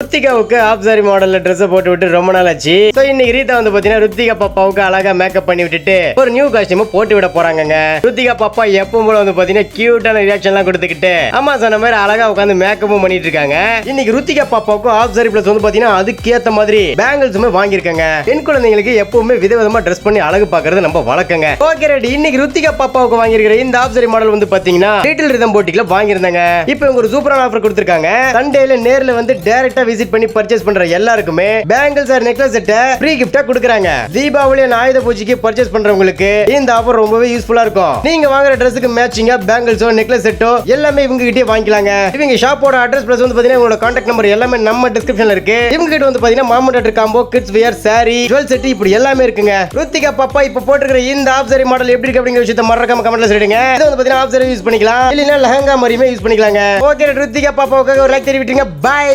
ருத்திகாவுக்கு of sorry மாடல்ல dress போட்டு விட்டு ரொம்ப நாள் ஆச்சு. சோ இன்னைக்கு ரீதா வந்து பாத்தீங்கன்னா ருத்திகா பாப்பாவுக்கு அழகா மேக்கப் பண்ணி விட்டுட்டு ஒரு நியூ காஸ்டியூம் போட்டு விட போறாங்க. ருத்திகா பாப்பா எப்பவும் போல வந்து பாத்தீங்கன்னா கியூட்டான ரியாக்ஷன் எல்லாம் கொடுத்துக்கிட்டு அம்மா சொன்ன மாதிரி அழகா உட்காந்து மேக்கப்பும் பண்ணிட்டு இருக்காங்க. இன்னைக்கு ருத்திகா பாப்பாவுக்கு ஆஃப் சாரி பிளஸ் வந்து பாத்தீங்கன்னா அதுக்கேத்த மாதிரி பேங்கிள்ஸுமே வாங்கியிருக்காங்க. பெண் குழந்தைங்களுக்கு எப்பவுமே விதவிதமா ட்ரெஸ் பண்ணி அழகு பாக்குறது நம்ம வழக்கங்க. Okay ready. இன்னைக்கு ருத்திகா பாப்பாவுக்கு வாங்கியிருக்கிற இந்த ஆஃப் சாரி மாடல் வந்து பாத்தீங்கன்னா லிட்டில் ரிதம் போட்டிக்குல வாங்கியிருந்தாங்க. இப்போ இவங்க ஒரு சூப்பரான ஆஃபர் கொடுத்திருக்காங்க. சண்டேல நேர்ல வந்து டைரக்டா விசிட் பண்ணி பர்ச்சேஸ் பண்ற எல்லாருக்குமே bangles or necklace set free கிஃப்டா கொடுக்கறாங்க. தீபாவளி ஆயுத பூஜைக்கு பர்ச்சேஸ் பண்றவங்களுக்கு இந்த ஆஃபர் ரொம்பவே யூஸ்ஃபுல்லா இருக்கும். நீங்க வாங்குற ட்ரெஸ்க்கு மேட்சிங்கா பேங்கிள்ஸோ நெக்லஸ் செட்டோ எல்லாமே இவங்க கிட்டே வாங்கிக்கலாங்க. இவங்க ஷாப்போட அட்ரஸ் பிளஸ் வந்து பாத்தீங்கன்னா உங்களோட கான்டாக்ட் நம்பர் எல்லாமே நம்ம டிஸ்கிரிப்ஷன்ல இருக்கு. இவங்க கிட்ட வந்து பாத்தீங்கன்னா மாமன் doctor combo, kids wear, sorry, jewel set இப்படி எல்லாமே இருக்குங்க. ருத்திகா பாப்பா இப்ப போட்டுக்கிற இந்த ஆஃப் சாரி மாடல் எப்படி இருக்கு அப்படிங்கிற விஷயத்தை மறக்காம கமெண்ட்ல சொல்லுங்க. இது வந்து பாத்தீங்கன்னா ஆஃப் சாரி யூஸ் பண்ணிக்கலாம், இல்லனா லெஹங்கா மாதிரியுமே யூஸ் பண்ணிக்கலாங்க. ஓகே ருத்திகா பாப்பாவுக்கு ஒரு லைக் தெரிவிட்டுங்க. பை.